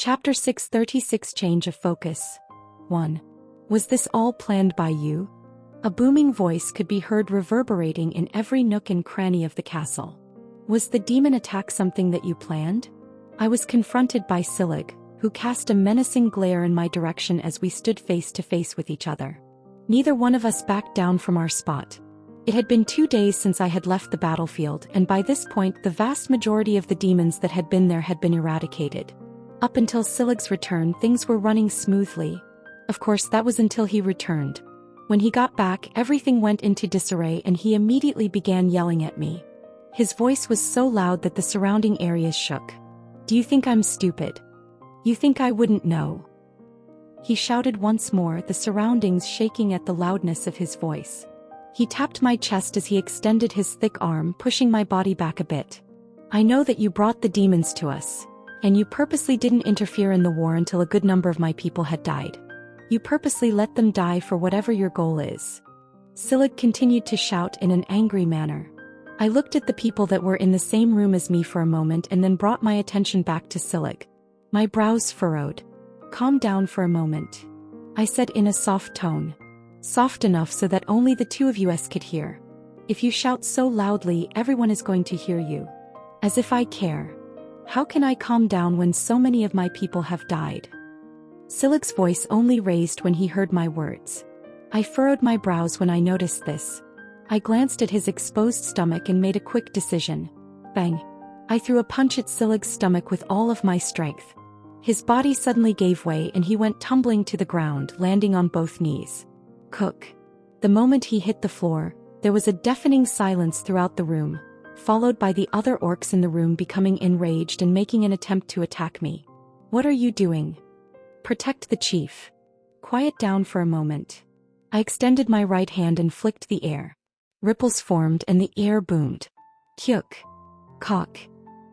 Chapter 636 Change of Focus. 1. Was this all planned by you? A booming voice could be heard reverberating in every nook and cranny of the castle. Was the demon attack something that you planned? I was confronted by Silig, who cast a menacing glare in my direction as we stood face to face with each other. Neither one of us backed down from our spot. It had been 2 days since I had left the battlefield, and by this point the vast majority of the demons that had been there had been eradicated. Up until Silig's return, things were running smoothly. Of course, that was until he returned. When he got back, everything went into disarray and he immediately began yelling at me. His voice was so loud that the surrounding areas shook. "Do you think I'm stupid? You think I wouldn't know?" He shouted once more, the surroundings shaking at the loudness of his voice. He tapped my chest as he extended his thick arm, pushing my body back a bit. "I know that you brought the demons to us. And you purposely didn't interfere in the war until a good number of my people had died. You purposely let them die for whatever your goal is." Silig continued to shout in an angry manner. I looked at the people that were in the same room as me for a moment and then brought my attention back to Silig. My brows furrowed. "Calm down for a moment," I said in a soft tone. "Soft enough so that only the two of us could hear. If you shout so loudly, everyone is going to hear you. As if I care. How can I calm down when so many of my people have died?" Silig's voice only raised when he heard my words. I furrowed my brows when I noticed this. I glanced at his exposed stomach and made a quick decision. Bang! I threw a punch at Silig's stomach with all of my strength. His body suddenly gave way and he went tumbling to the ground, landing on both knees. Cook. The moment he hit the floor, there was a deafening silence throughout the room, followed by the other orcs in the room becoming enraged and making an attempt to attack me. "What are you doing?" "Protect the chief." "Quiet down for a moment." I extended my right hand and flicked the air. Ripples formed and the air boomed. Kyuk. Cock.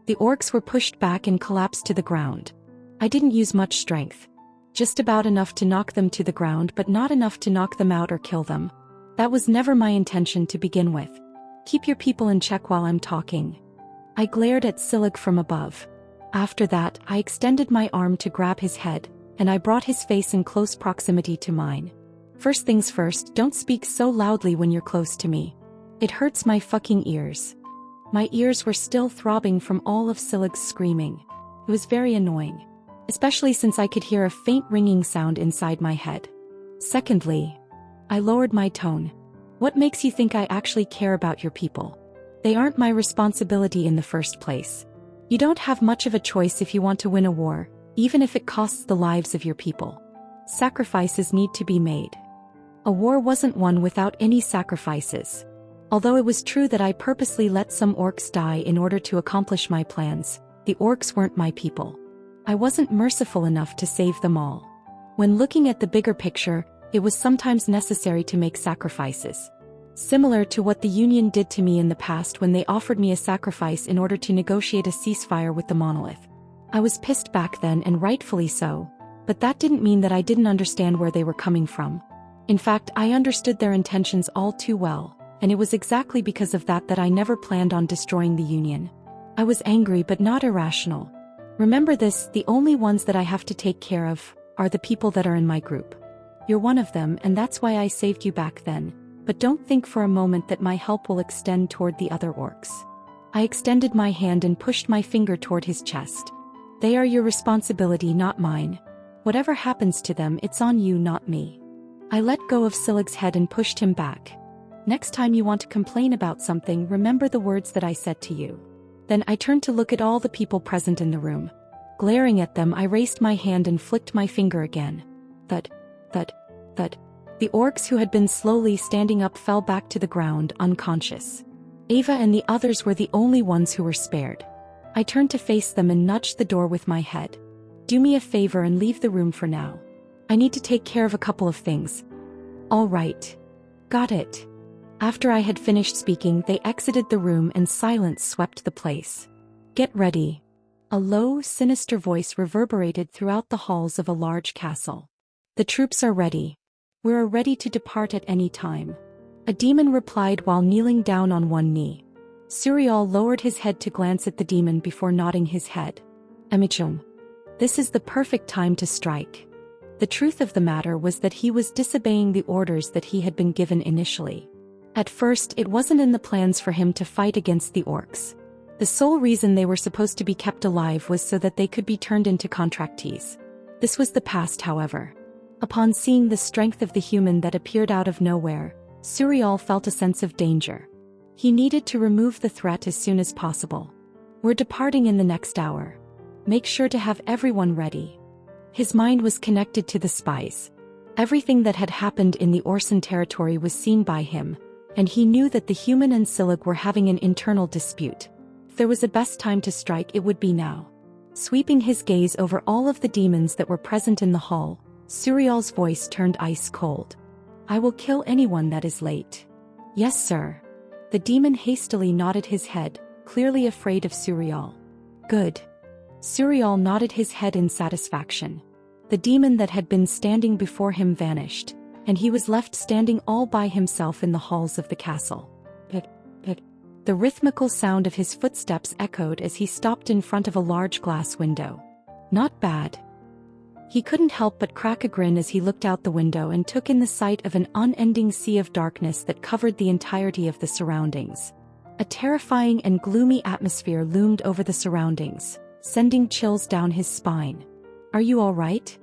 The orcs were pushed back and collapsed to the ground. I didn't use much strength. Just about enough to knock them to the ground, but not enough to knock them out or kill them. That was never my intention to begin with. "Keep your people in check while I'm talking." I glared at Silig from above. After that, I extended my arm to grab his head, and I brought his face in close proximity to mine. "First things first, don't speak so loudly when you're close to me. It hurts my fucking ears." My ears were still throbbing from all of Silig's screaming. It was very annoying, especially since I could hear a faint ringing sound inside my head. Secondly, I lowered my tone. "What makes you think I actually care about your people? They aren't my responsibility in the first place. You don't have much of a choice if you want to win a war, even if it costs the lives of your people. Sacrifices need to be made." A war wasn't won without any sacrifices. Although it was true that I purposely let some orcs die in order to accomplish my plans, the orcs weren't my people. I wasn't merciful enough to save them all. When looking at the bigger picture, it was sometimes necessary to make sacrifices. Similar to what the Union did to me in the past when they offered me a sacrifice in order to negotiate a ceasefire with the monolith. I was pissed back then, and rightfully so, but that didn't mean that I didn't understand where they were coming from. In fact, I understood their intentions all too well, and it was exactly because of that that I never planned on destroying the Union. I was angry but not irrational. Remember this, the only ones that I have to take care of are the people that are in my group. You're one of them, and that's why I saved you back then, but don't think for a moment that my help will extend toward the other orcs. I extended my hand and pushed my finger toward his chest. "They are your responsibility, not mine. Whatever happens to them, it's on you, not me." I let go of Silig's head and pushed him back. "Next time you want to complain about something, remember the words that I said to you." Then I turned to look at all the people present in the room. Glaring at them, I raised my hand and flicked my finger again. Thud. The orcs who had been slowly standing up fell back to the ground, unconscious. Ava and the others were the only ones who were spared. I turned to face them and nudged the door with my head. "Do me a favor and leave the room for now. I need to take care of a couple of things." "All right. Got it." After I had finished speaking, they exited the room and silence swept the place. "Get ready." A low, sinister voice reverberated throughout the halls of a large castle. "The troops are ready. We're ready to depart at any time." A demon replied while kneeling down on one knee. Suriel lowered his head to glance at the demon before nodding his head. "Emichon." This is the perfect time to strike. The truth of the matter was that he was disobeying the orders that he had been given initially. At first, it wasn't in the plans for him to fight against the orcs. The sole reason they were supposed to be kept alive was so that they could be turned into contractees. This was the past, however. Upon seeing the strength of the human that appeared out of nowhere, Suriel felt a sense of danger. He needed to remove the threat as soon as possible. We're departing in the next hour. Make sure to have everyone ready. His mind was connected to the spies. Everything that had happened in the Orson territory was seen by him, and he knew that the human and Silig were having an internal dispute. If there was a best time to strike, it would be now. Sweeping his gaze over all of the demons that were present in the hall, Suriel's voice turned ice cold. I will kill anyone that is late. Yes, sir. The demon hastily nodded his head, clearly afraid of Suriel. Good. Suriel nodded his head in satisfaction. The demon that had been standing before him vanished, and he was left standing all by himself in the halls of the castle. The rhythmical sound of his footsteps echoed as he stopped in front of a large glass window. Not bad. He couldn't help but crack a grin as he looked out the window and took in the sight of an unending sea of darkness that covered the entirety of the surroundings. A terrifying and gloomy atmosphere loomed over the surroundings, sending chills down his spine. Are you all right?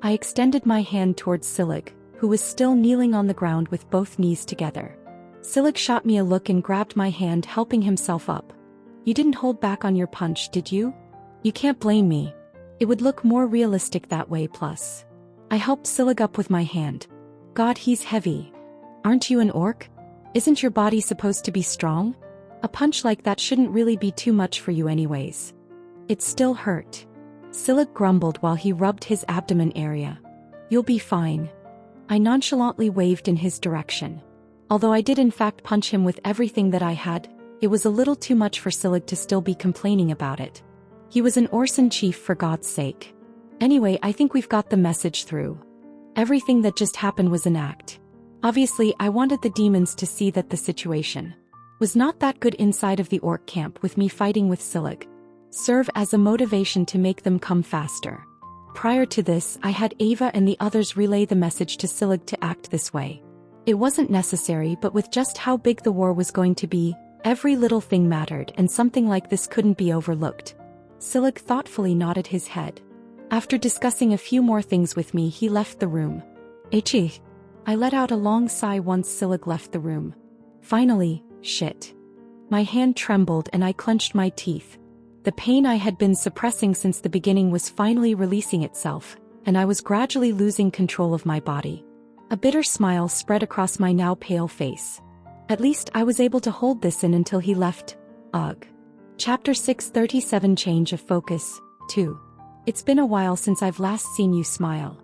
I extended my hand towards Silig, who was still kneeling on the ground with both knees together. Silig shot me a look and grabbed my hand, helping himself up. You didn't hold back on your punch, did you? You can't blame me. It would look more realistic that way. Plus, I helped Silig up with my hand. God, he's heavy. Aren't you an orc? Isn't your body supposed to be strong? A punch like that shouldn't really be too much for you anyways. It still hurt. Silig grumbled while he rubbed his abdomen area. You'll be fine. I nonchalantly waved in his direction. Although I did in fact punch him with everything that I had, it was a little too much for Silig to still be complaining about it. He was an Orson chief, for God's sake. Anyway, I think we've got the message through. Everything that just happened was an act. Obviously, I wanted the demons to see that the situation was not that good inside of the orc camp with me fighting with Silig. Serve as a motivation to make them come faster. Prior to this, I had Ava and the others relay the message to Silig to act this way. It wasn't necessary, but with just how big the war was going to be, every little thing mattered, and something like this couldn't be overlooked. Silig thoughtfully nodded his head. After discussing a few more things with me, he left the room. Echi. I let out a long sigh once Silig left the room. Finally, shit. My hand trembled and I clenched my teeth. The pain I had been suppressing since the beginning was finally releasing itself, and I was gradually losing control of my body. A bitter smile spread across my now pale face. At least I was able to hold this in until he left. Ugh. Chapter 637 Change of Focus, 2. It's been a while since I've last seen you smile.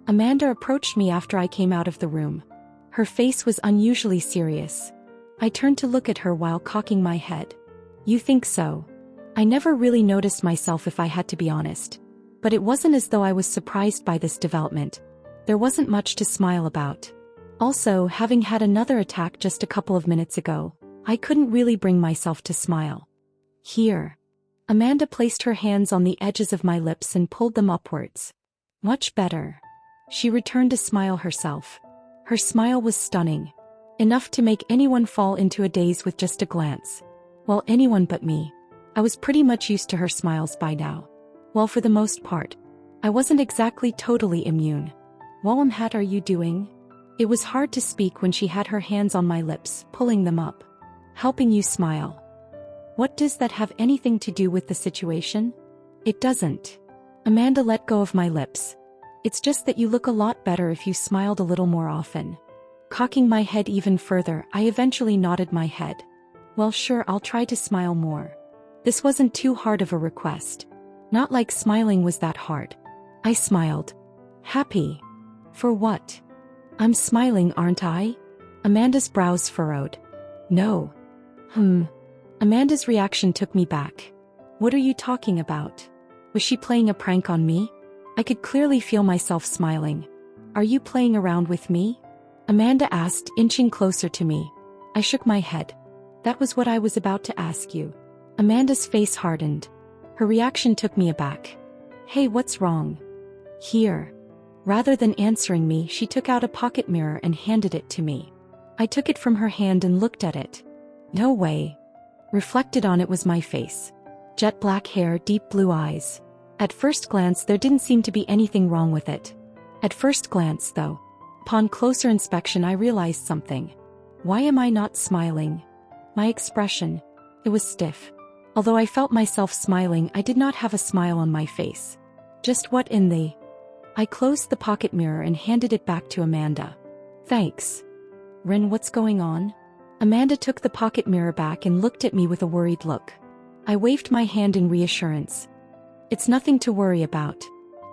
Amanda approached me after I came out of the room. Her face was unusually serious. I turned to look at her while cocking my head. You think so? I never really noticed myself, if I had to be honest. But it wasn't as though I was surprised by this development. There wasn't much to smile about. Also, having had another attack just a couple of minutes ago, I couldn't really bring myself to smile. Here. Amanda placed her hands on the edges of my lips and pulled them upwards. Much better. She returned to smile herself. Her smile was stunning. Enough to make anyone fall into a daze with just a glance. Well, anyone but me. I was pretty much used to her smiles by now. Well, for the most part. I wasn't exactly totally immune. What are you doing? It was hard to speak when she had her hands on my lips, pulling them up. Helping you smile. What does that have anything to do with the situation? It doesn't. Amanda let go of my lips. It's just that you look a lot better if you smiled a little more often. Cocking my head even further, I eventually nodded my head. Well, sure, I'll try to smile more. This wasn't too hard of a request. Not like smiling was that hard. I smiled. Happy. For what? I'm smiling, aren't I? Amanda's brows furrowed. No. Amanda's reaction took me back. What are you talking about? Was she playing a prank on me? I could clearly feel myself smiling. Are you playing around with me? Amanda asked, inching closer to me. I shook my head. That was what I was about to ask you. Amanda's face hardened. Her reaction took me aback. Hey, what's wrong? Here. Rather than answering me, she took out a pocket mirror and handed it to me. I took it from her hand and looked at it. No way. Reflected on it was my face. Jet black hair, deep blue eyes. At first glance, there didn't seem to be anything wrong with it. At first glance, though. Upon closer inspection, I realized something. Why am I not smiling? My expression. It was stiff. Although I felt myself smiling, I did not have a smile on my face. Just what in the... I closed the pocket mirror and handed it back to Amanda. Thanks. Rin, what's going on? Amanda took the pocket mirror back and looked at me with a worried look. I waved my hand in reassurance. It's nothing to worry about.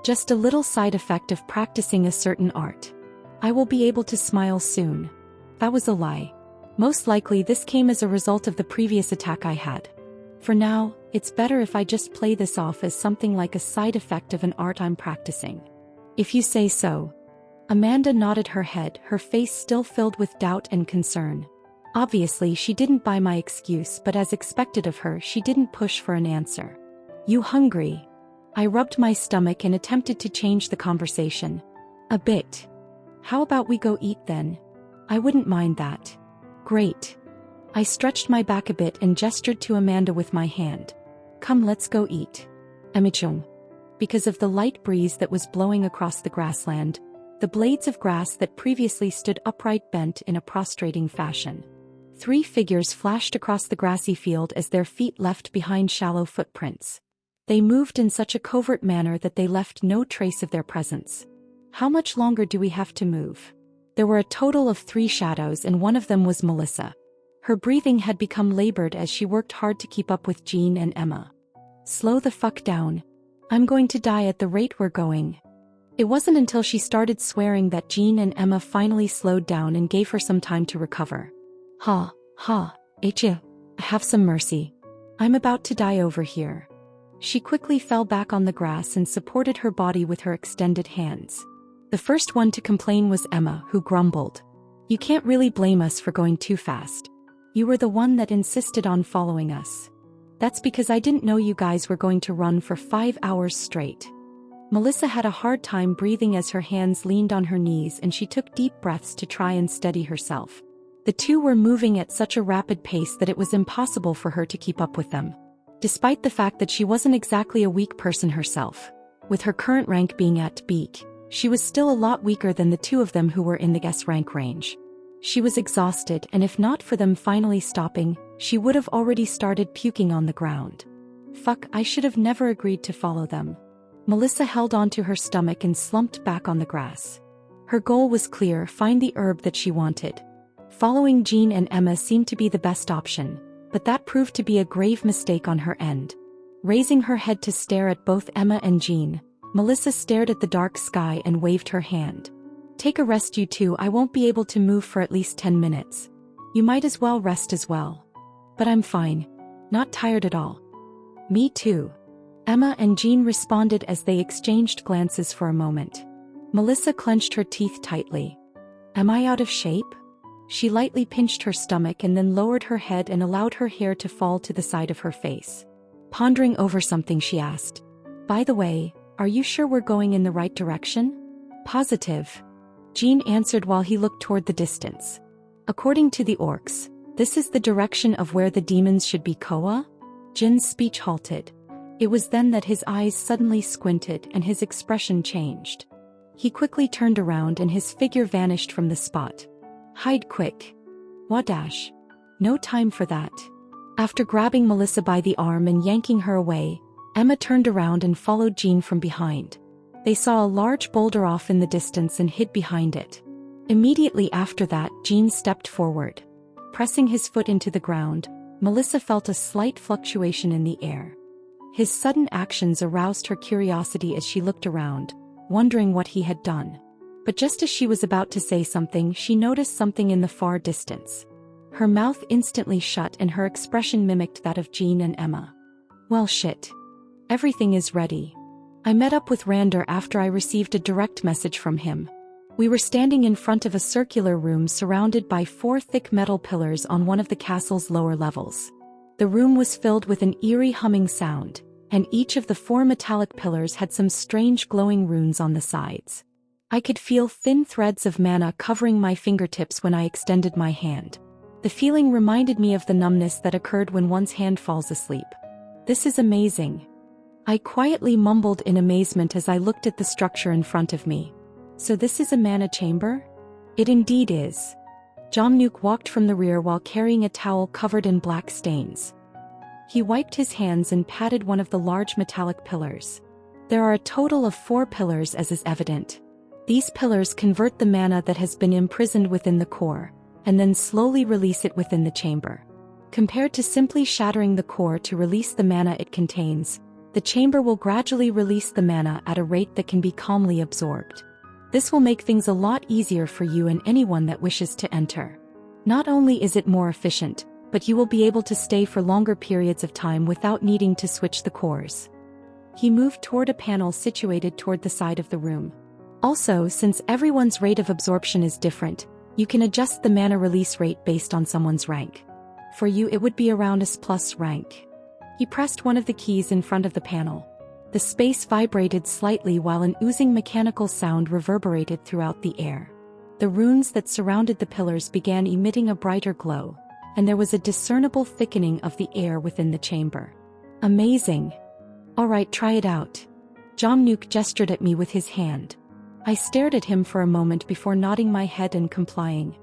Just a little side effect of practicing a certain art. I will be able to smile soon. That was a lie. Most likely this came as a result of the previous attack I had. For now, it's better if I just play this off as something like a side effect of an art I'm practicing. If you say so. Amanda nodded her head, her face still filled with doubt and concern. Obviously, she didn't buy my excuse, but as expected of her, she didn't push for an answer. You hungry? I rubbed my stomach and attempted to change the conversation. A bit. How about we go eat then? I wouldn't mind that. Great. I stretched my back a bit and gestured to Amanda with my hand. Come, let's go eat. Emichung. Because of the light breeze that was blowing across the grassland, the blades of grass that previously stood upright bent in a prostrating fashion. 3 figures flashed across the grassy field as their feet left behind shallow footprints. They moved in such a covert manner that they left no trace of their presence. How much longer do we have to move? There were a total of 3 shadows, and one of them was Melissa. Her breathing had become labored as she worked hard to keep up with Jean and Emma. Slow the fuck down. I'm going to die at the rate we're going. It wasn't until she started swearing that Jean and Emma finally slowed down and gave her some time to recover. Ha, have some mercy. I'm about to die over here. She quickly fell back on the grass and supported her body with her extended hands. The first one to complain was Emma, who grumbled. You can't really blame us for going too fast. You were the one that insisted on following us. That's because I didn't know you guys were going to run for 5 hours straight. Melissa had a hard time breathing as her hands leaned on her knees and she took deep breaths to try and steady herself. The two were moving at such a rapid pace that it was impossible for her to keep up with them. Despite the fact that she wasn't exactly a weak person herself, with her current rank being at Beak, she was still a lot weaker than the 2 of them who were in the S rank range. She was exhausted, and if not for them finally stopping, she would have already started puking on the ground. Fuck, I should have never agreed to follow them. Melissa held onto her stomach and slumped back on the grass. Her goal was clear: find the herb that she wanted. Following Jean and Emma seemed to be the best option, but that proved to be a grave mistake on her end. Raising her head to stare at both Emma and Jean, Melissa stared at the dark sky and waved her hand. Take a rest, you two. I won't be able to move for at least 10 minutes. You might as well rest as well. But I'm fine. Not tired at all. Me too. Emma and Jean responded as they exchanged glances for a moment. Melissa clenched her teeth tightly. Am I out of shape? She lightly pinched her stomach and then lowered her head and allowed her hair to fall to the side of her face. Pondering over something, she asked, By the way, are you sure we're going in the right direction? Positive. Jean answered while he looked toward the distance. According to the orcs, this is the direction of where the demons should be. Koa? Jin's speech halted. It was then that his eyes suddenly squinted and his expression changed. He quickly turned around and his figure vanished from the spot. Hide quick. Wadash. No time for that. After grabbing Melissa by the arm and yanking her away, Emma turned around and followed Jean from behind. They saw a large boulder off in the distance and hid behind it. Immediately after that, Jean stepped forward. Pressing his foot into the ground, Melissa felt a slight fluctuation in the air. His sudden actions aroused her curiosity as she looked around, wondering what he had done. But just as she was about to say something, she noticed something in the far distance. Her mouth instantly shut and her expression mimicked that of Jean and Emma. Well, shit. Everything is ready. I met up with Rander after I received a direct message from him. We were standing in front of a circular room surrounded by 4 thick metal pillars on one of the castle's lower levels. The room was filled with an eerie humming sound, and each of the 4 metallic pillars had some strange glowing runes on the sides. I could feel thin threads of mana covering my fingertips when I extended my hand. The feeling reminded me of the numbness that occurred when one's hand falls asleep. This is amazing. I quietly mumbled in amazement as I looked at the structure in front of me. So this is a mana chamber? It indeed is. Jomnuk walked from the rear while carrying a towel covered in black stains. He wiped his hands and patted one of the large metallic pillars. There are a total of 4 pillars, as is evident. These pillars convert the mana that has been imprisoned within the core, and then slowly release it within the chamber. Compared to simply shattering the core to release the mana it contains, the chamber will gradually release the mana at a rate that can be calmly absorbed. This will make things a lot easier for you and anyone that wishes to enter. Not only is it more efficient, but you will be able to stay for longer periods of time without needing to switch the cores. He moved toward a panel situated toward the side of the room. Also, since everyone's rate of absorption is different, you can adjust the mana release rate based on someone's rank. For you it would be around S+ rank. He pressed one of the keys in front of the panel. The space vibrated slightly while an oozing mechanical sound reverberated throughout the air. The runes that surrounded the pillars began emitting a brighter glow, and there was a discernible thickening of the air within the chamber. Amazing. Alright, try it out. Jomnuk gestured at me with his hand. I stared at him for a moment before nodding my head and complying.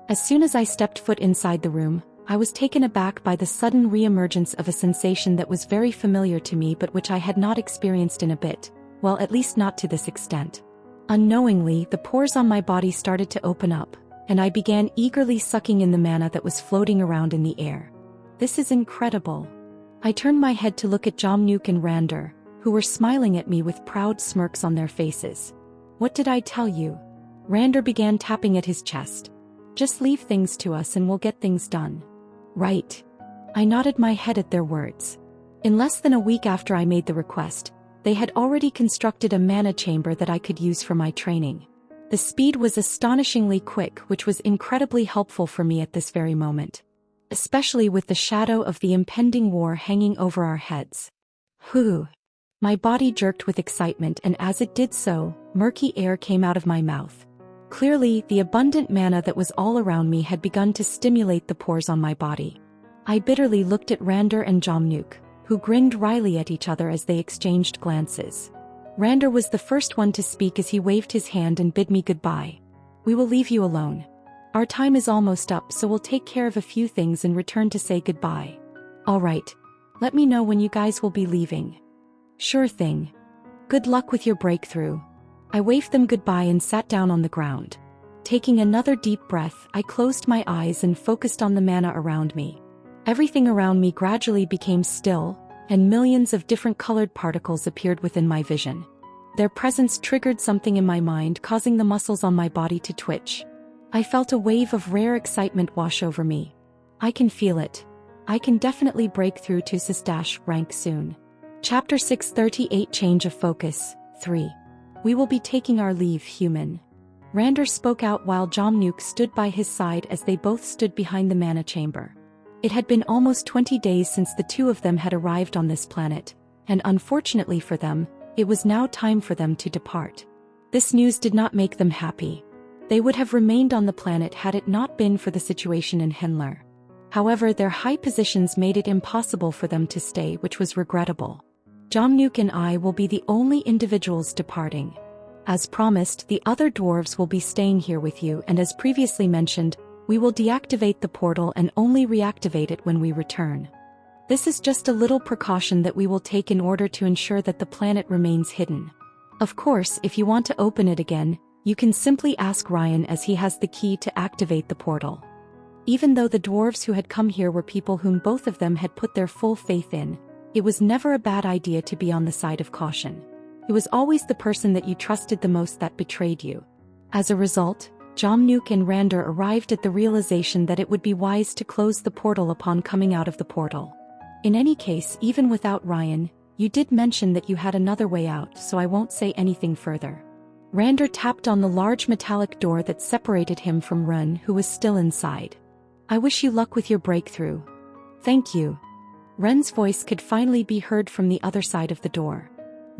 As soon as I stepped foot inside the room, I was taken aback by the sudden re-emergence of a sensation that was very familiar to me but which I had not experienced in a bit, well, at least not to this extent. Unknowingly, the pores on my body started to open up, and I began eagerly sucking in the mana that was floating around in the air. This is incredible. I turned my head to look at Jomnuk and Randor, who were smiling at me with proud smirks on their faces. What did I tell you? Randor began tapping at his chest. Just leave things to us and we'll get things done. Right. I nodded my head at their words. In less than a week after I made the request, they had already constructed a mana chamber that I could use for my training. The speed was astonishingly quick, which was incredibly helpful for me at this very moment. Especially with the shadow of the impending war hanging over our heads. My body jerked with excitement, and as it did so, murky air came out of my mouth. Clearly, the abundant mana that was all around me had begun to stimulate the pores on my body. I bitterly looked at Randor and Jomnuk, who grinned wryly at each other as they exchanged glances. Randor was the first one to speak as he waved his hand and bid me goodbye. We will leave you alone. Our time is almost up, so we'll take care of a few things and return to say goodbye. Alright. Let me know when you guys will be leaving. Sure thing. Good luck with your breakthrough. I waved them goodbye and sat down on the ground. Taking another deep breath, I closed my eyes and focused on the mana around me. Everything around me gradually became still, and millions of different colored particles appeared within my vision. Their presence triggered something in my mind, causing the muscles on my body to twitch. I felt a wave of rare excitement wash over me. I can feel it. I can definitely break through to S rank soon. Chapter 638 Change of Focus, 3. We will be taking our leave, human. Randor spoke out while Jomnuk stood by his side as they both stood behind the mana chamber. It had been almost 20 days since the two of them had arrived on this planet, and unfortunately for them, it was now time for them to depart. This news did not make them happy. They would have remained on the planet had it not been for the situation in Henler. However, their high positions made it impossible for them to stay, which was regrettable. Jomnuk and I will be the only individuals departing. As promised, the other dwarves will be staying here with you, and as previously mentioned, we will deactivate the portal and only reactivate it when we return. This is just a little precaution that we will take in order to ensure that the planet remains hidden. Of course, if you want to open it again, you can simply ask Ryan, as he has the key to activate the portal. Even though the dwarves who had come here were people whom both of them had put their full faith in, it was never a bad idea to be on the side of caution. It was always the person that you trusted the most that betrayed you. As a result, Jomnuk and Randor arrived at the realization that it would be wise to close the portal upon coming out of the portal. In any case, even without Ryan, you did mention that you had another way out, so I won't say anything further. Randor tapped on the large metallic door that separated him from Run, who was still inside. I wish you luck with your breakthrough. Thank you. Ren's voice could finally be heard from the other side of the door.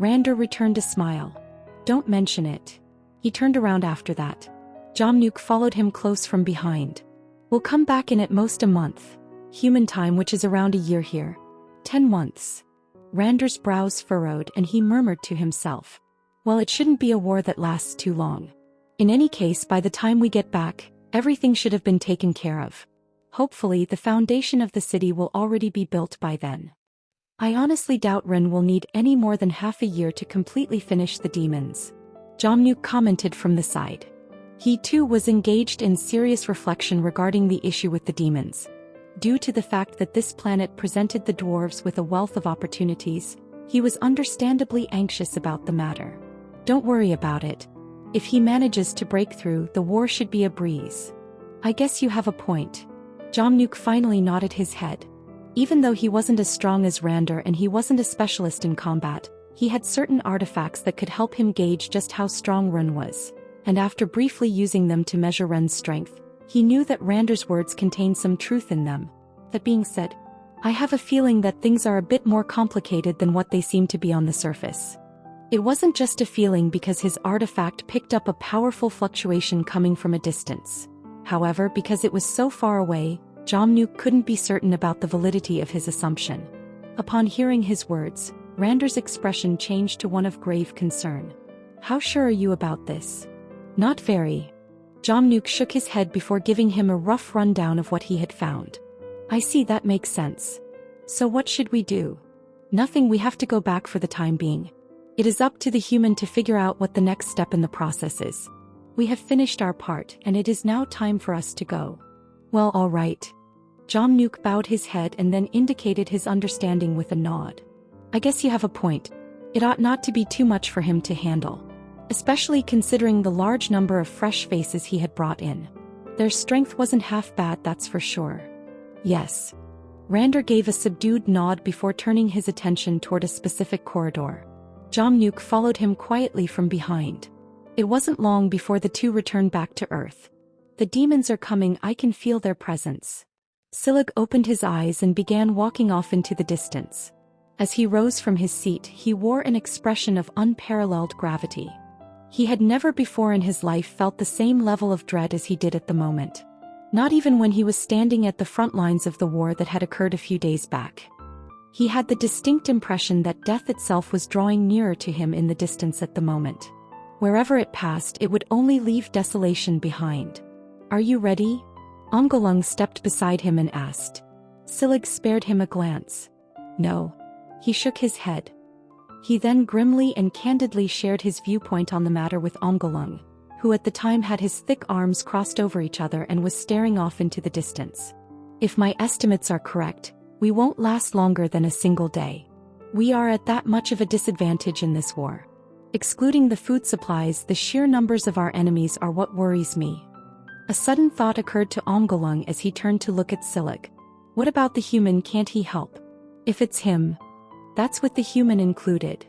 Rander returned a smile. Don't mention it. He turned around after that. Jamnuk followed him close from behind. We'll come back in at most a month. Human time, which is around a year here. 10 months. Rander's brows furrowed and he murmured to himself. Well, it shouldn't be a war that lasts too long. In any case, by the time we get back, everything should have been taken care of. Hopefully, the foundation of the city will already be built by then. I honestly doubt Ren will need any more than half a year to completely finish the demons. Jamnuk commented from the side. He too was engaged in serious reflection regarding the issue with the demons. Due to the fact that this planet presented the dwarves with a wealth of opportunities, he was understandably anxious about the matter. Don't worry about it. If he manages to break through, the war should be a breeze. I guess you have a point. Jamnuk finally nodded his head. Even though he wasn't as strong as Rander and he wasn't a specialist in combat, he had certain artifacts that could help him gauge just how strong Ren was. And after briefly using them to measure Ren's strength, he knew that Rander's words contained some truth in them. That being said, I have a feeling that things are a bit more complicated than what they seem to be on the surface. It wasn't just a feeling because his artifact picked up a powerful fluctuation coming from a distance. However, because it was so far away, Jamnuk couldn't be certain about the validity of his assumption. Upon hearing his words, Rander's expression changed to one of grave concern. How sure are you about this? Not very. Jamnuk shook his head before giving him a rough rundown of what he had found. I see, that makes sense. So what should we do? Nothing, we have to go back for the time being. It is up to the human to figure out what the next step in the process is. We have finished our part and it is now time for us to go. Well, all right. Jamnuk bowed his head and then indicated his understanding with a nod. I guess you have a point. It ought not to be too much for him to handle. Especially considering the large number of fresh faces he had brought in. Their strength wasn't half bad, that's for sure. Yes. Rander gave a subdued nod before turning his attention toward a specific corridor. Jamnuk followed him quietly from behind. It wasn't long before the two returned back to Earth. The demons are coming, I can feel their presence. Silig opened his eyes and began walking off into the distance. As he rose from his seat, he wore an expression of unparalleled gravity. He had never before in his life felt the same level of dread as he did at the moment. Not even when he was standing at the front lines of the war that had occurred a few days back. He had the distinct impression that death itself was drawing nearer to him in the distance at the moment. Wherever it passed, it would only leave desolation behind. Are you ready? Ongolung stepped beside him and asked. Silig spared him a glance. No. He shook his head. He then grimly and candidly shared his viewpoint on the matter with Ongolung, who at the time had his thick arms crossed over each other and was staring off into the distance. If my estimates are correct, we won't last longer than a single day. We are at that much of a disadvantage in this war. Excluding the food supplies, the sheer numbers of our enemies are what worries me. A sudden thought occurred to Ongolung as he turned to look at Silig. What about the human, can't he help? If it's him, that's with the human included.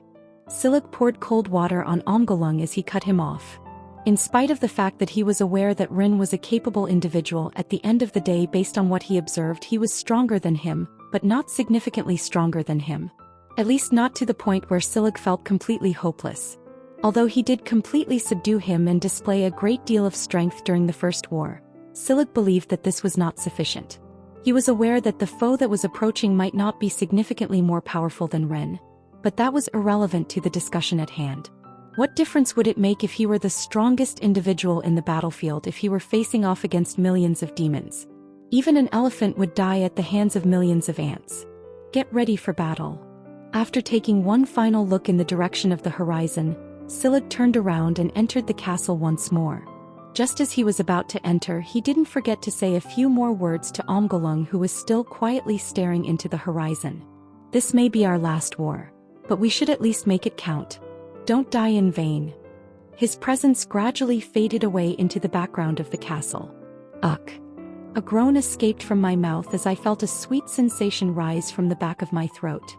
Silig poured cold water on Ongolung as he cut him off. In spite of the fact that he was aware that Rin was a capable individual, at the end of the day, based on what he observed, he was stronger than him, but not significantly stronger than him. At least not to the point where Silig felt completely hopeless. Although he did completely subdue him and display a great deal of strength during the First War, Silig believed that this was not sufficient. He was aware that the foe that was approaching might not be significantly more powerful than Ren, but that was irrelevant to the discussion at hand. What difference would it make if he were the strongest individual in the battlefield if he were facing off against millions of demons? Even an elephant would die at the hands of millions of ants. Get ready for battle. After taking one final look in the direction of the horizon, Silig turned around and entered the castle once more. Just as he was about to enter, he didn't forget to say a few more words to Ongolung, who was still quietly staring into the horizon. This may be our last war, but we should at least make it count. Don't die in vain. His presence gradually faded away into the background of the castle. Ugh. A groan escaped from my mouth as I felt a sweet sensation rise from the back of my throat.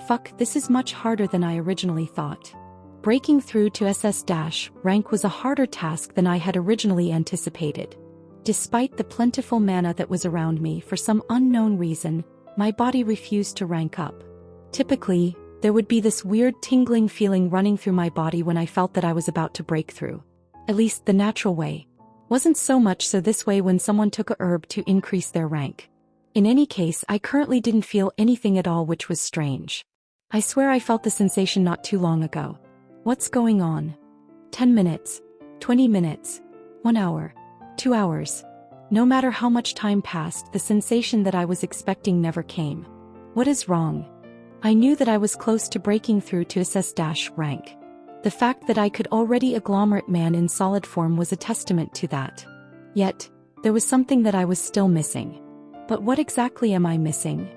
Fuck, this is much harder than I originally thought. Breaking through to SS-rank was a harder task than I had originally anticipated. Despite the plentiful mana that was around me, for some unknown reason, my body refused to rank up. Typically, there would be this weird tingling feeling running through my body when I felt that I was about to break through. At least the natural way. Wasn't so much so this way when someone took a herb to increase their rank. In any case, I currently didn't feel anything at all, which was strange. I swear I felt the sensation not too long ago. What's going on? 10 minutes, 20 minutes, 1 hour, 2 hours. No matter how much time passed, the sensation that I was expecting never came. What is wrong? I knew that I was close to breaking through to SS-rank. The fact that I could already agglomerate man in solid form was a testament to that. Yet, there was something that I was still missing. But what exactly am I missing?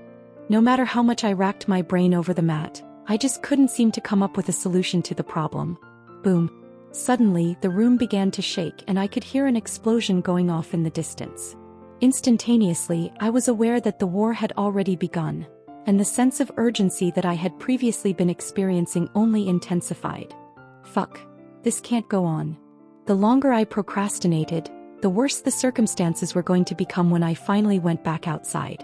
No matter how much I racked my brain over the mat, I just couldn't seem to come up with a solution to the problem. Boom. Suddenly, the room began to shake and I could hear an explosion going off in the distance. Instantaneously, I was aware that the war had already begun, and the sense of urgency that I had previously been experiencing only intensified. Fuck. This can't go on. The longer I procrastinated, the worse the circumstances were going to become when I finally went back outside.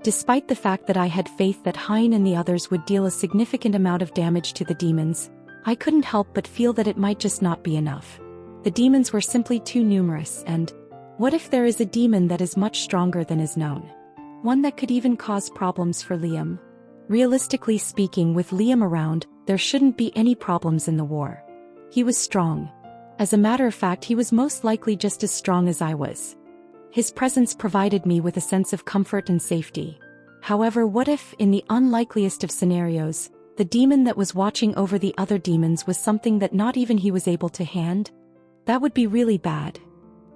Despite the fact that I had faith that Hein and the others would deal a significant amount of damage to the demons, I couldn't help but feel that it might just not be enough. The demons were simply too numerous, and what if there is a demon that is much stronger than is known? One that could even cause problems for Liam? Realistically speaking, with Liam around, there shouldn't be any problems in the war. He was strong. As a matter of fact, he was most likely just as strong as I was. His presence provided me with a sense of comfort and safety. However, what if, in the unlikeliest of scenarios, the demon that was watching over the other demons was something that not even he was able to hand? That would be really bad.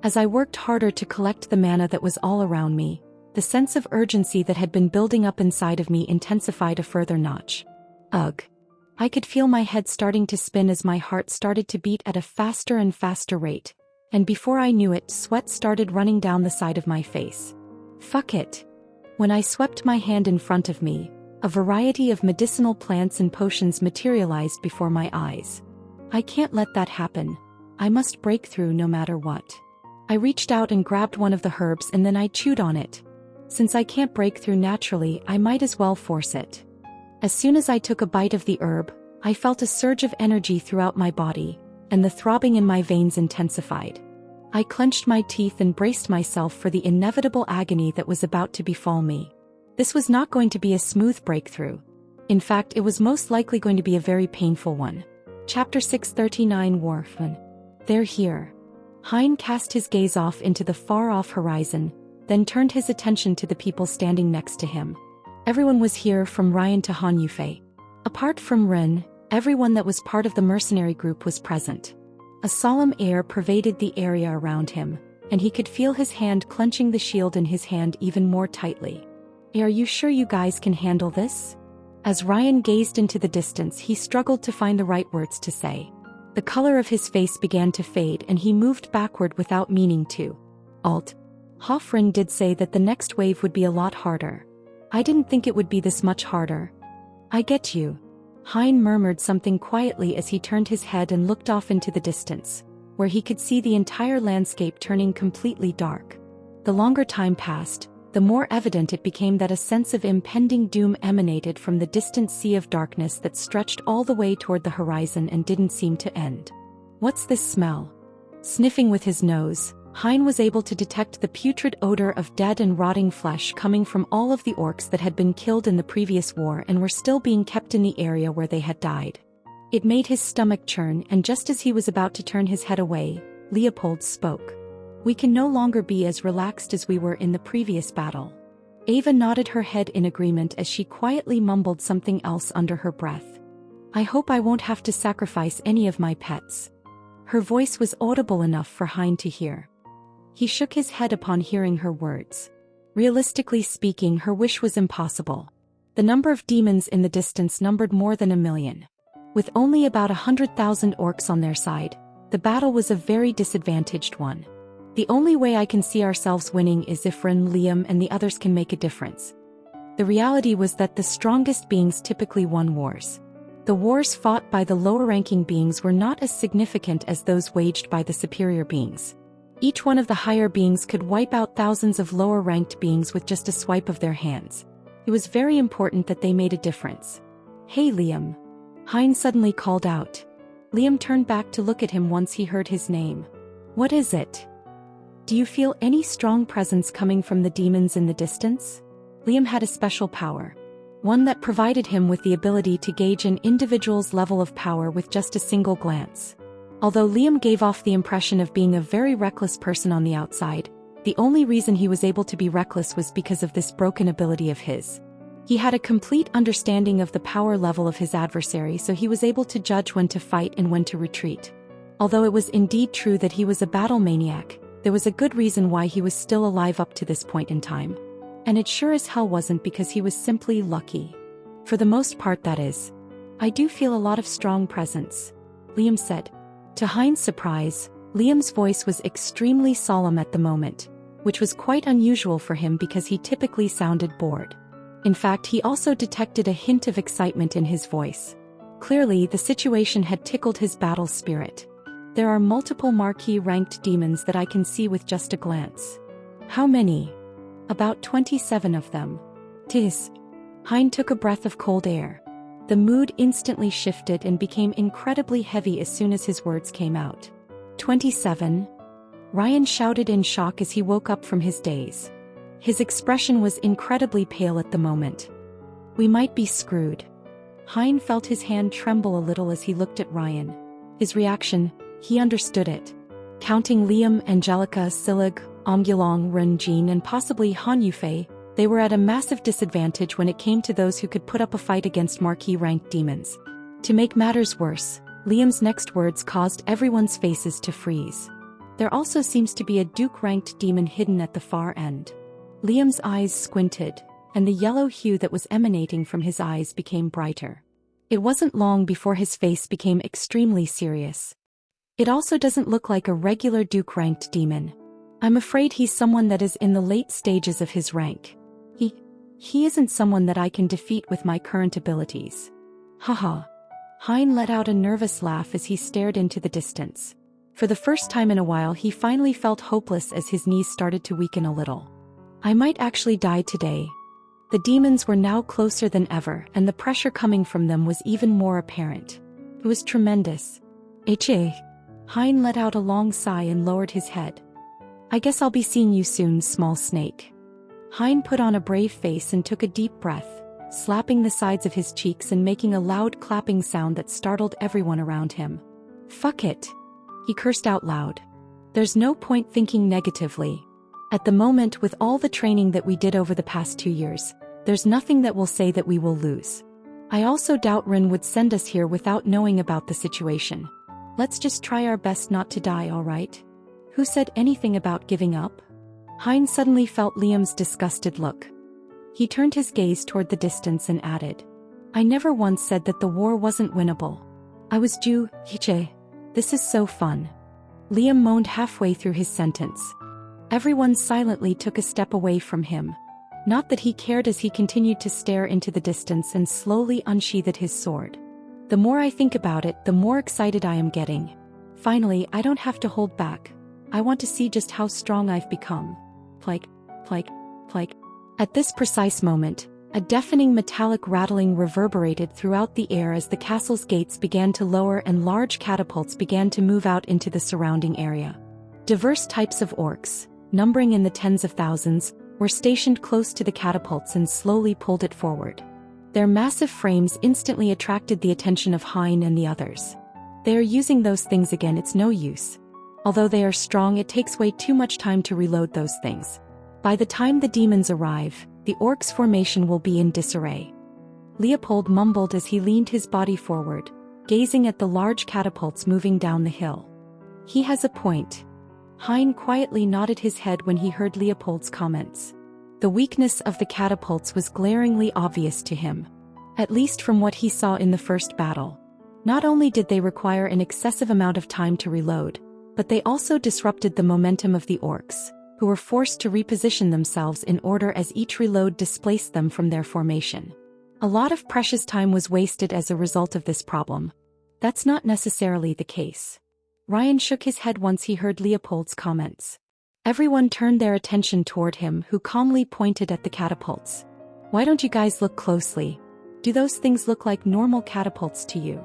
As I worked harder to collect the mana that was all around me, the sense of urgency that had been building up inside of me intensified a further notch. Ugh. I could feel my head starting to spin as my heart started to beat at a faster and faster rate, and before I knew it, sweat started running down the side of my face. Fuck it. When I swept my hand in front of me, a variety of medicinal plants and potions materialized before my eyes. I can't let that happen. I must break through no matter what. I reached out and grabbed one of the herbs and then I chewed on it. Since I can't break through naturally, I might as well force it. As soon as I took a bite of the herb, I felt a surge of energy throughout my body, and the throbbing in my veins intensified. I clenched my teeth and braced myself for the inevitable agony that was about to befall me. This was not going to be a smooth breakthrough. In fact, it was most likely going to be a very painful one. Chapter 639 Warfman. They're here. Hein cast his gaze off into the far-off horizon, then turned his attention to the people standing next to him. Everyone was here, from Ryan to Han Yufei. Apart from Ren, everyone that was part of the mercenary group was present. A solemn air pervaded the area around him, and he could feel his hand clenching the shield in his hand even more tightly. Are you sure you guys can handle this? As Ryan gazed into the distance, he struggled to find the right words to say. The color of his face began to fade and he moved backward without meaning to. Hoffrin did say that the next wave would be a lot harder. I didn't think it would be this much harder. I get you. Hein murmured something quietly as he turned his head and looked off into the distance, where he could see the entire landscape turning completely dark. The longer time passed, the more evident it became that a sense of impending doom emanated from the distant sea of darkness that stretched all the way toward the horizon and didn't seem to end. What's this smell? Sniffing with his nose, Hein was able to detect the putrid odor of dead and rotting flesh coming from all of the orcs that had been killed in the previous war and were still being kept in the area where they had died. It made his stomach churn, and just as he was about to turn his head away, Leopold spoke. We can no longer be as relaxed as we were in the previous battle. Ava nodded her head in agreement as she quietly mumbled something else under her breath. I hope I won't have to sacrifice any of my pets. Her voice was audible enough for Hein to hear. He shook his head upon hearing her words. Realistically speaking, her wish was impossible. The number of demons in the distance numbered more than 1 million. With only about 100,000 orcs on their side, the battle was a very disadvantaged one. The only way I can see ourselves winning is if Ren, Liam, and the others can make a difference. The reality was that the strongest beings typically won wars. The wars fought by the lower-ranking beings were not as significant as those waged by the superior beings. Each one of the higher beings could wipe out thousands of lower-ranked beings with just a swipe of their hands. It was very important that they made a difference. "Hey Liam." Hein suddenly called out. Liam turned back to look at him once he heard his name. "What is it? Do you feel any strong presence coming from the demons in the distance?" Liam had a special power. One that provided him with the ability to gauge an individual's level of power with just a single glance. Although Liam gave off the impression of being a very reckless person on the outside, the only reason he was able to be reckless was because of this broken ability of his. He had a complete understanding of the power level of his adversary, so he was able to judge when to fight and when to retreat. Although it was indeed true that he was a battle maniac, there was a good reason why he was still alive up to this point in time. And it sure as hell wasn't because he was simply lucky. For the most part, that is. "I do feel a lot of strong presence," Liam said. To Hein's surprise, Liam's voice was extremely solemn at the moment, which was quite unusual for him because he typically sounded bored. In fact, he also detected a hint of excitement in his voice. Clearly, the situation had tickled his battle spirit. "There are multiple marquee ranked demons that I can see with just a glance." "How many?" "About 27 of them." "Tis." Hein took a breath of cold air. The mood instantly shifted and became incredibly heavy as soon as his words came out. 27? Ryan shouted in shock as he woke up from his daze. His expression was incredibly pale at the moment. "We might be screwed." Hein felt his hand tremble a little as he looked at Ryan. His reaction, he understood it. Counting Liam, Angelica, Silig, Omgulong, Ren Jin and possibly Han Yufei, they were at a massive disadvantage when it came to those who could put up a fight against marquee-ranked demons. To make matters worse, Liam's next words caused everyone's faces to freeze. "There also seems to be a Duke-ranked demon hidden at the far end." Liam's eyes squinted, and the yellow hue that was emanating from his eyes became brighter. It wasn't long before his face became extremely serious. "It also doesn't look like a regular Duke-ranked demon. I'm afraid he's someone that is in the late stages of his rank. He isn't someone that I can defeat with my current abilities." Haha. Hein let out a nervous laugh as he stared into the distance. For the first time in a while he finally felt hopeless as his knees started to weaken a little. "I might actually die today." The demons were now closer than ever, and the pressure coming from them was even more apparent. It was tremendous. "H.A." Hein let out a long sigh and lowered his head. "I guess I'll be seeing you soon, small snake." Hein put on a brave face and took a deep breath, slapping the sides of his cheeks and making a loud clapping sound that startled everyone around him. "Fuck it." He cursed out loud. "There's no point thinking negatively. At the moment, with all the training that we did over the past 2 years, there's nothing that will say that we will lose. I also doubt Rin would send us here without knowing about the situation. Let's just try our best not to die, alright?" "Who said anything about giving up?" Hein suddenly felt Liam's disgusted look. He turned his gaze toward the distance and added, "I never once said that the war wasn't winnable. I was Hiche. This is so fun." Liam moaned halfway through his sentence. Everyone silently took a step away from him. Not that he cared as he continued to stare into the distance and slowly unsheathed his sword. "The more I think about it, the more excited I am getting. Finally, I don't have to hold back. I want to see just how strong I've become." Plike. At this precise moment, a deafening metallic rattling reverberated throughout the air as the castle's gates began to lower and large catapults began to move out into the surrounding area. Diverse types of orcs, numbering in the tens of thousands, were stationed close to the catapults and slowly pulled it forward. Their massive frames instantly attracted the attention of Hein and the others. "They are using those things again, it's no use. Although they are strong, it takes way too much time to reload those things. By the time the demons arrive, the orcs' formation will be in disarray." Leopold mumbled as he leaned his body forward, gazing at the large catapults moving down the hill. "He has a point." Hein quietly nodded his head when he heard Leopold's comments. The weakness of the catapults was glaringly obvious to him. At least from what he saw in the first battle. Not only did they require an excessive amount of time to reload, but they also disrupted the momentum of the orcs, who were forced to reposition themselves in order as each reload displaced them from their formation. A lot of precious time was wasted as a result of this problem. That's not necessarily the case. Ryan shook his head once he heard Leopold's comments. Everyone turned their attention toward him, who calmly pointed at the catapults. Why don't you guys look closely? Do those things look like normal catapults to you?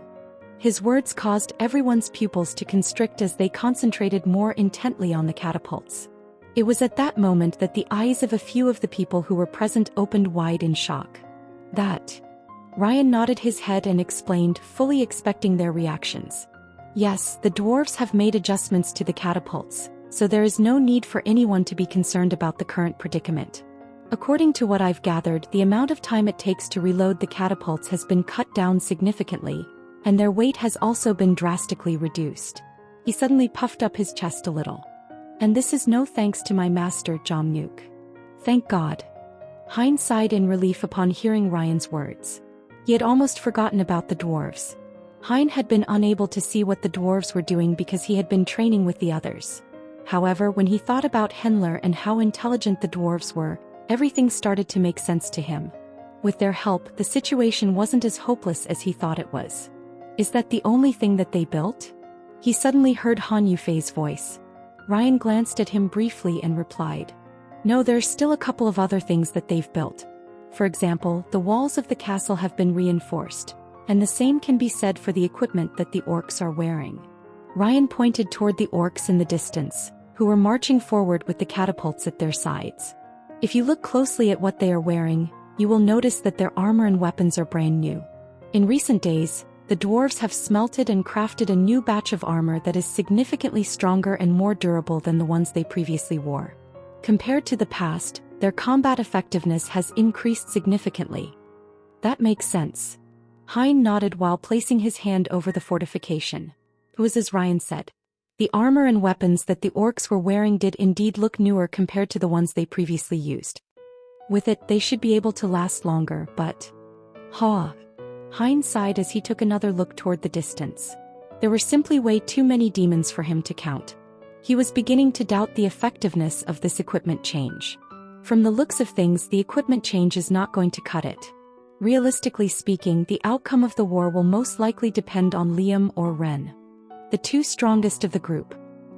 His words caused everyone's pupils to constrict as they concentrated more intently on the catapults. It was at that moment that the eyes of a few of the people who were present opened wide in shock. That. Ryan nodded his head and explained, fully expecting their reactions. Yes, the dwarves have made adjustments to the catapults, so there is no need for anyone to be concerned about the current predicament. According to what I've gathered, the amount of time it takes to reload the catapults has been cut down significantly, and their weight has also been drastically reduced. He suddenly puffed up his chest a little. And this is no thanks to my master, Jomnuk. Thank God. Hein sighed in relief upon hearing Ryan's words. He had almost forgotten about the dwarves. Hein had been unable to see what the dwarves were doing because he had been training with the others. However, when he thought about Henler and how intelligent the dwarves were, everything started to make sense to him. With their help, the situation wasn't as hopeless as he thought it was. Is that the only thing that they built? He suddenly heard Han Yufei's voice. Ryan glanced at him briefly and replied. No, there's still a couple of other things that they've built. For example, the walls of the castle have been reinforced, and the same can be said for the equipment that the orcs are wearing. Ryan pointed toward the orcs in the distance, who were marching forward with the catapults at their sides. If you look closely at what they are wearing, you will notice that their armor and weapons are brand new. In recent days, the dwarves have smelted and crafted a new batch of armor that is significantly stronger and more durable than the ones they previously wore. Compared to the past, their combat effectiveness has increased significantly. That makes sense. Hein nodded while placing his hand over the fortification. It was as Ryan said. The armor and weapons that the orcs were wearing did indeed look newer compared to the ones they previously used. With it, they should be able to last longer, but... Hein sighed as he took another look toward the distance. There were simply way too many demons for him to count. He was beginning to doubt the effectiveness of this equipment change. From the looks of things, the equipment change is not going to cut it. Realistically speaking, the outcome of the war will most likely depend on Liam or Ren, the two strongest of the group.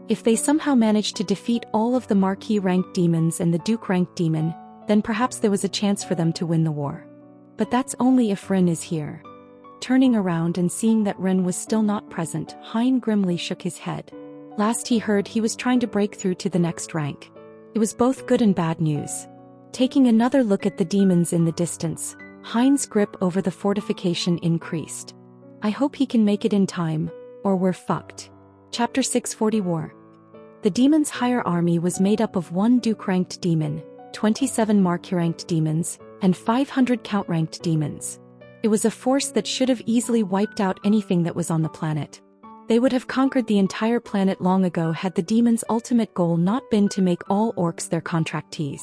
If they somehow managed to defeat all of the Marquis-ranked demons and the Duke-ranked demon, then perhaps there was a chance for them to win the war. But that's only if Ren is here. Turning around and seeing that Ren was still not present, Hein grimly shook his head. Last he heard, he was trying to break through to the next rank. It was both good and bad news. Taking another look at the demons in the distance, Hein's grip over the fortification increased. I hope he can make it in time, or we're fucked. Chapter 640 War. The demon's higher army was made up of 1 Duke-ranked demon, 27 Marquis-ranked demons, and 500 Count-ranked demons. It was a force that should have easily wiped out anything that was on the planet. They would have conquered the entire planet long ago had the demon's ultimate goal not been to make all orcs their contractees.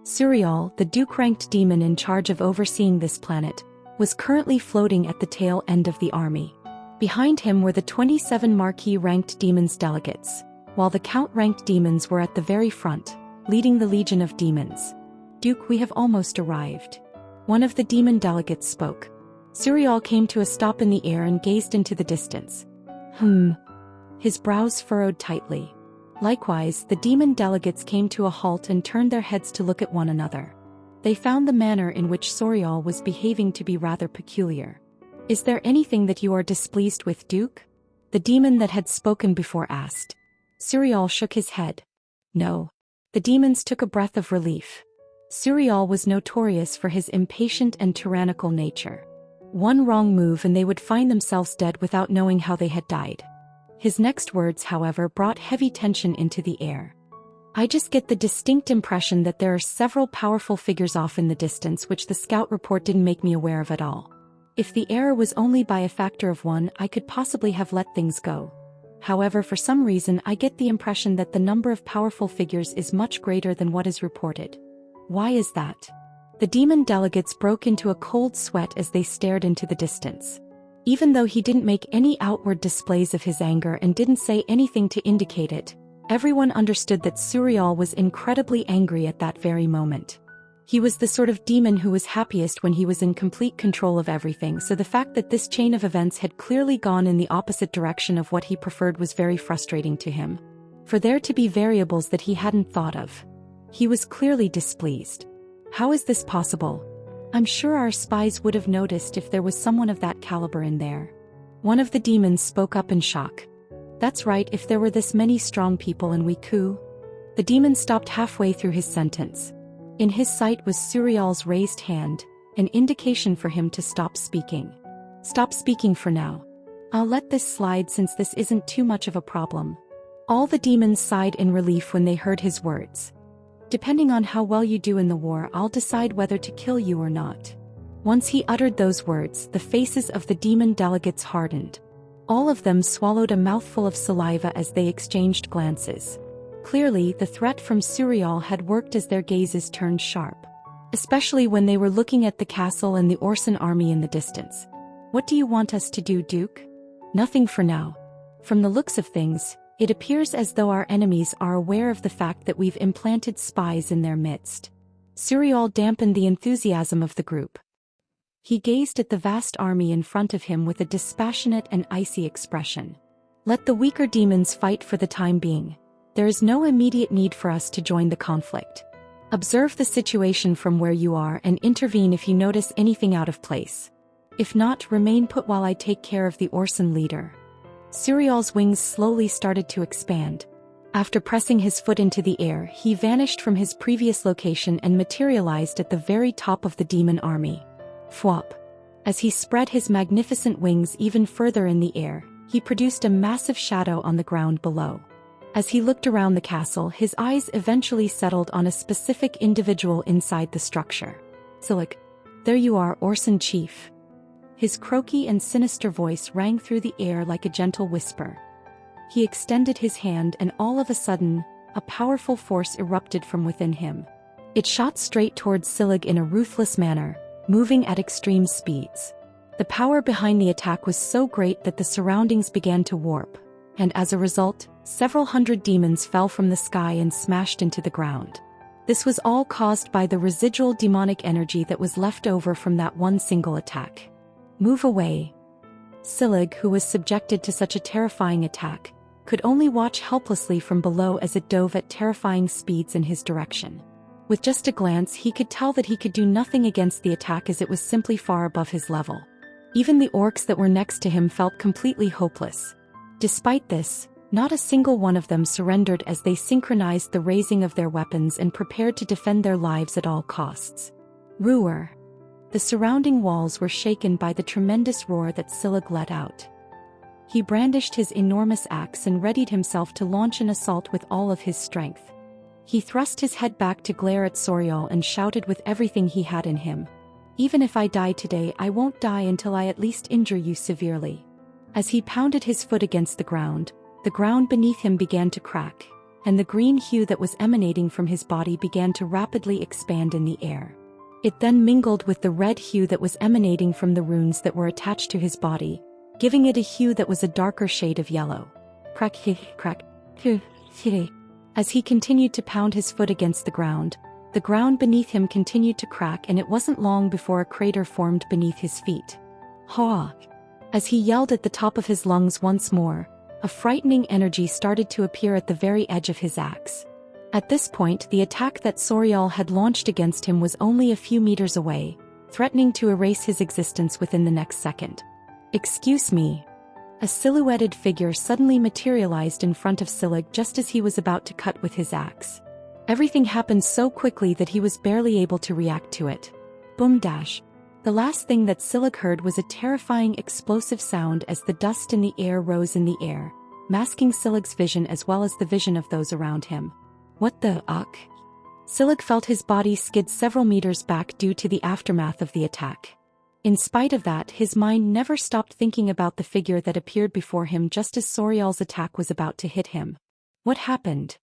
Surial, the Duke-ranked demon in charge of overseeing this planet, was currently floating at the tail end of the army. Behind him were the 27 Marquis-ranked demons delegates, while the Count-ranked demons were at the very front, leading the Legion of Demons. Duke, we have almost arrived. One of the demon delegates spoke. Surial came to a stop in the air and gazed into the distance. His brows furrowed tightly. Likewise, the demon delegates came to a halt and turned their heads to look at one another. They found the manner in which Surial was behaving to be rather peculiar. Is there anything that you are displeased with, Duke? The demon that had spoken before asked. Surial shook his head. No. The demons took a breath of relief. Surial was notorious for his impatient and tyrannical nature. One wrong move and they would find themselves dead without knowing how they had died. His next words, however, brought heavy tension into the air. I just get the distinct impression that there are several powerful figures off in the distance which the scout report didn't make me aware of at all. If the error was only by a factor of 1, I could possibly have let things go. However, for some reason I get the impression that the number of powerful figures is much greater than what is reported. Why is that? The demon delegates broke into a cold sweat as they stared into the distance. Even though he didn't make any outward displays of his anger and didn't say anything to indicate it, everyone understood that Surial was incredibly angry at that very moment. He was the sort of demon who was happiest when he was in complete control of everything, so the fact that this chain of events had clearly gone in the opposite direction of what he preferred was very frustrating to him. For there to be variables that he hadn't thought of. He was clearly displeased. How is this possible? I'm sure our spies would have noticed if there was someone of that caliber in there. One of the demons spoke up in shock. That's right, if there were this many strong people in Wiku. The demon stopped halfway through his sentence. In his sight was Suriel's raised hand, an indication for him to stop speaking. Stop speaking for now. I'll let this slide since this isn't too much of a problem. All the demons sighed in relief when they heard his words. Depending on how well you do in the war, I'll decide whether to kill you or not. Once he uttered those words, the faces of the demon delegates hardened. All of them swallowed a mouthful of saliva as they exchanged glances. Clearly, the threat from Suriel had worked as their gazes turned sharp. Especially when they were looking at the castle and the Orson army in the distance. What do you want us to do, Duke? Nothing for now. From the looks of things, it appears as though our enemies are aware of the fact that we've implanted spies in their midst. Suriel dampened the enthusiasm of the group. He gazed at the vast army in front of him with a dispassionate and icy expression. Let the weaker demons fight for the time being. There is no immediate need for us to join the conflict. Observe the situation from where you are and intervene if you notice anything out of place. If not, remain put while I take care of the Orson leader. Suriel's wings slowly started to expand. After pressing his foot into the air, he vanished from his previous location and materialized at the very top of the demon army. Fwop. As he spread his magnificent wings even further in the air, he produced a massive shadow on the ground below. As he looked around the castle, his eyes eventually settled on a specific individual inside the structure. Silik. There you are, Orson Chief. His croaky and sinister voice rang through the air like a gentle whisper. He extended his hand and all of a sudden, a powerful force erupted from within him. It shot straight towards Silig in a ruthless manner, moving at extreme speeds. The power behind the attack was so great that the surroundings began to warp, and as a result, several hundred demons fell from the sky and smashed into the ground. This was all caused by the residual demonic energy that was left over from that one single attack. Move away. Silig, who was subjected to such a terrifying attack, could only watch helplessly from below as it dove at terrifying speeds in his direction. With just a glance, he could tell that he could do nothing against the attack as it was simply far above his level. Even the orcs that were next to him felt completely hopeless. Despite this, not a single one of them surrendered as they synchronized the raising of their weapons and prepared to defend their lives at all costs. Roar. The surrounding walls were shaken by the tremendous roar that Silig let out. He brandished his enormous axe and readied himself to launch an assault with all of his strength. He thrust his head back to glare at Suriel and shouted with everything he had in him. Even if I die today, I won't die until I at least injure you severely. As he pounded his foot against the ground beneath him began to crack, and the green hue that was emanating from his body began to rapidly expand in the air. It then mingled with the red hue that was emanating from the runes that were attached to his body, giving it a hue that was a darker shade of yellow. Crack, crack, As he continued to pound his foot against the ground beneath him continued to crack, and it wasn't long before a crater formed beneath his feet. Ha! As he yelled at the top of his lungs once more, a frightening energy started to appear at the very edge of his axe. At this point, the attack that Suriel had launched against him was only a few meters away, threatening to erase his existence within the next second. Excuse me. A silhouetted figure suddenly materialized in front of Silig just as he was about to cut with his axe. Everything happened so quickly that he was barely able to react to it. Boom dash. The last thing that Silig heard was a terrifying explosive sound as the dust in the air rose in the air, masking Silig's vision as well as the vision of those around him. What the uck? Silig felt his body skid several meters back due to the aftermath of the attack. In spite of that, his mind never stopped thinking about the figure that appeared before him just as Suriel's attack was about to hit him. What happened?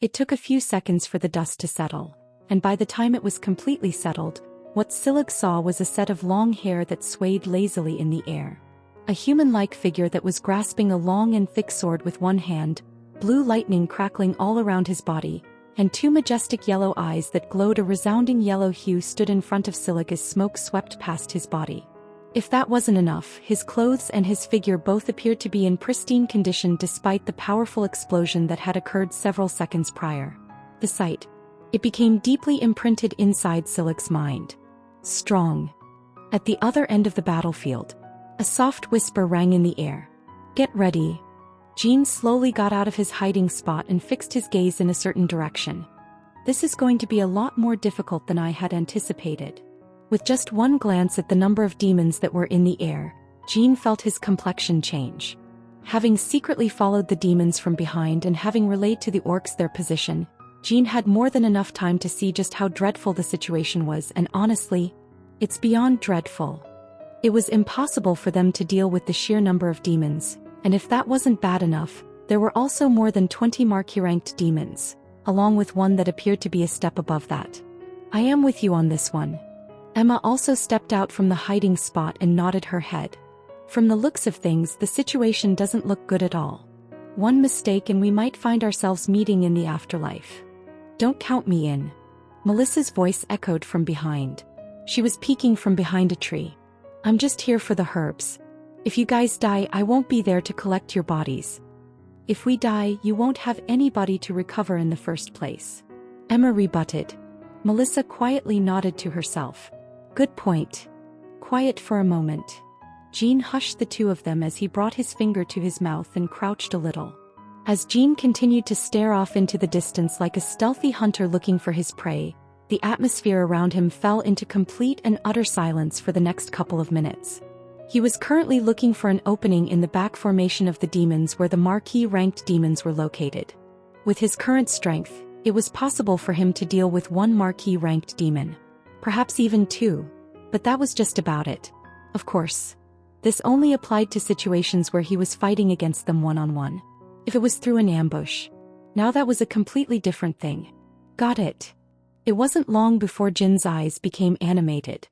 It took a few seconds for the dust to settle, and by the time it was completely settled, what Silig saw was a set of long hair that swayed lazily in the air. A human-like figure that was grasping a long and thick sword with one hand, blue lightning crackling all around his body, and two majestic yellow eyes that glowed a resounding yellow hue stood in front of Silig as smoke swept past his body. If that wasn't enough, his clothes and his figure both appeared to be in pristine condition despite the powerful explosion that had occurred several seconds prior. The sight. It became deeply imprinted inside Silig's mind. Strong. At the other end of the battlefield, a soft whisper rang in the air. Get ready. Jean slowly got out of his hiding spot and fixed his gaze in a certain direction. This is going to be a lot more difficult than I had anticipated. With just one glance at the number of demons that were in the air, Jean felt his complexion change. Having secretly followed the demons from behind and having relayed to the orcs their position, Jean had more than enough time to see just how dreadful the situation was, and honestly, it's beyond dreadful. It was impossible for them to deal with the sheer number of demons, and if that wasn't bad enough, there were also more than 20 marquee-ranked demons, along with one that appeared to be a step above that. I am with you on this one. Emma also stepped out from the hiding spot and nodded her head. From the looks of things, the situation doesn't look good at all. One mistake and we might find ourselves meeting in the afterlife. Don't count me in. Melissa's voice echoed from behind. She was peeking from behind a tree. I'm just here for the herbs. If you guys die, I won't be there to collect your bodies. If we die, you won't have anybody to recover in the first place. Emma rebutted. Melissa quietly nodded to herself. Good point. Quiet for a moment. Jean hushed the two of them as he brought his finger to his mouth and crouched a little. As Jean continued to stare off into the distance like a stealthy hunter looking for his prey, the atmosphere around him fell into complete and utter silence for the next couple of minutes. He was currently looking for an opening in the back formation of the demons where the marquee-ranked demons were located. With his current strength, it was possible for him to deal with one marquee-ranked demon. Perhaps even two, but that was just about it. Of course, this only applied to situations where he was fighting against them one-on-one. If it was through an ambush, now that was a completely different thing. Got it. It wasn't long before Jin's eyes became animated.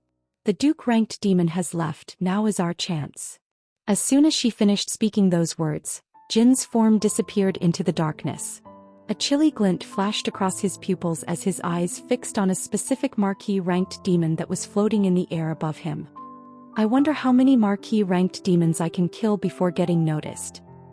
The Duke-ranked demon has left, now is our chance. As soon as she finished speaking those words, Jin's form disappeared into the darkness. A chilly glint flashed across his pupils as his eyes fixed on a specific marquee-ranked demon that was floating in the air above him. I wonder how many marquee-ranked demons I can kill before getting noticed.